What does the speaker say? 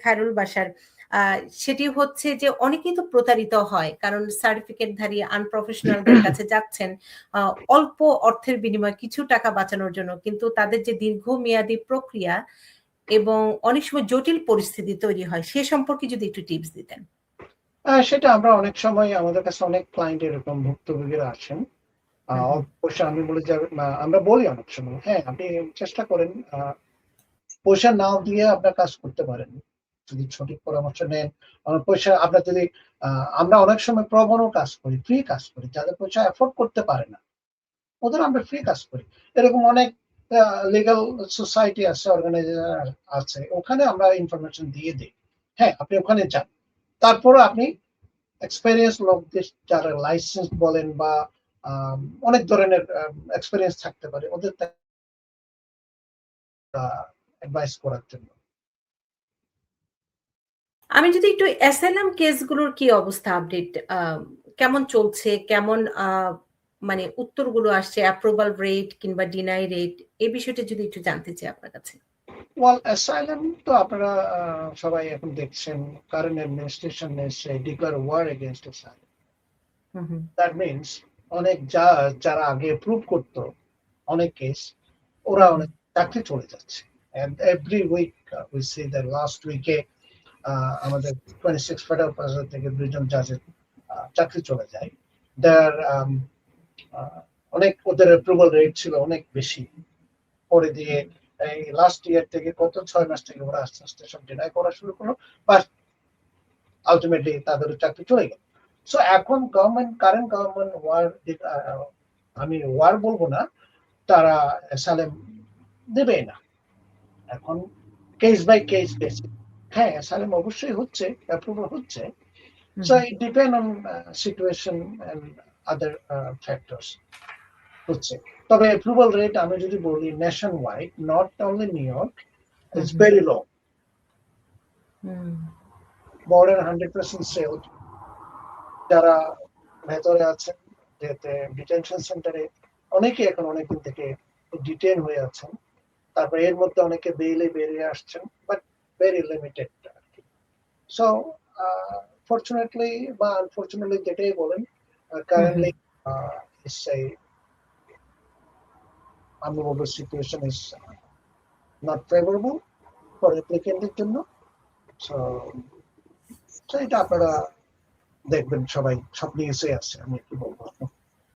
খায়রুল বাশার, সেটি হচ্ছে যে অনেকেই তো প্রতারিত হয়, কারণ সার্টিফিকেটধারী আনপ্রফেশনালদের কাছে যাচ্ছেন অল্প অর্থের বিনিময়ে কিছু টাকা বাঁচানোর জন্য, কিন্তু তাদের যে দীর্ঘমেয়াদী প্রক্রিয়া এবং অনেক সময় জটিল পরিস্থিতি তৈরি হয়, সে সম্পর্কে যদি একটু টিপস দিতেন। সেটা আমরা অনেক সময় আমাদের কাছে অনেক ক্লায়েন্ট এরকম ভুক্তভোগীরা আসেন, পয়সা আমি বলে যাবে আমরা বলি অনেক সময়, হ্যাঁ আপনি চেষ্টা করেন পয়সা নাও দিয়ে আপনার কাজ করতে পারেন যদি সঠিক পরামর্শ নেন। পয়সা আপনার যদি আমরা অনেক সময় প্রবণও কাজ করি, ফ্রি কাজ করি, যাদের পয়সা এফোর্ড করতে পারে না ওদের আমরা ফ্রি কাজ করি। এরকম অনেক লিগাল সোসাইটি আছে, অর্গানাইজেশন আছে, ওখানে আমরা ইনফরমেশন দিয়ে দিই। হ্যাঁ আপনি ওখানে যান, তারপরে আপনি এক্সপেরিয়েন্স লোকদের যারা লাইসেন্স বলেন বা অনেক ধরনের এক্সপেরিয়েন্স থাকতে পারে ওদের অ্যাডভাইস করার জন্য। আমি যদি একটু অ্যাসাইলাম কেসগুলোর কি অবস্থা, আপডেট কেমন চলছে, কেমন মানে উত্তরগুলো আসছে, অ্যাপ্রুভাল রেট কিংবা ডিনাই রেট, এই বিষয়টা যদি একটু জানতে চাই আপনার কাছে। ওয়েল অ্যাসাইলাম তো আপনারা সবাই এখন দেখছেন, কারেন্ট অ্যাডমিনিস্ট্রেশন এসে declare war against asylum. That means অনেক যারা আগে প্রুভ করতো অনেক কেস, ওরা অনেক চাকরি চলে যাচ্ছে। And every week we see that last week আমাদের 26 ফেডারেল প্রেসিডেন্ট থেকে 2 জন জাজের চাকরি চলে যায়। অনেক ওদের অ্যাপ্রুভাল রেট ছিল অনেক বেশি, পরে দিয়ে এই লাস্ট ইয়ার থেকে গত 6 মাস থেকে ওরা আস্তে আস্তে সব ডিনাই করা শুরু করলো, বাট আলটিমেটলি তাদের চাকরি চলে গেল। সো এখন কারেন্ট গভর্নমেন্ট আমি ওয়ার বলবো না, তারা অ্যাসাইলাম দেবে না এখন, কেস বাই কেস বেসিস। হ্যাঁ অ্যাসাইলাম অবশ্যই হচ্ছে, অ্যাপ্রুভাল হচ্ছে, so it depend on situation and other factors হচ্ছে। তবে অ্যাপ্রুভাল রেট আমি যদি বলি nationwide, not only New York, it's very low, more than 100% সেল। যারা ভেতরে আছেন যেতে ডিটেনশন সেন্টারে, অনেকে এখন অনেকদিন থেকে ডিটেন হয়ে আছেন, তারপরে এর মধ্যে অনেকে বেইলে বেরিয়ে আসছেন, but very limited. So fortunately বা আনফরচুনেটলি যেটাই বলেন, currently it's a unmovable situation is not favorable for applicant-এর জন্য। সো এটা আপনারা দেখবেন, সবাই সব নিউজে আছে, আমি কি বলবো।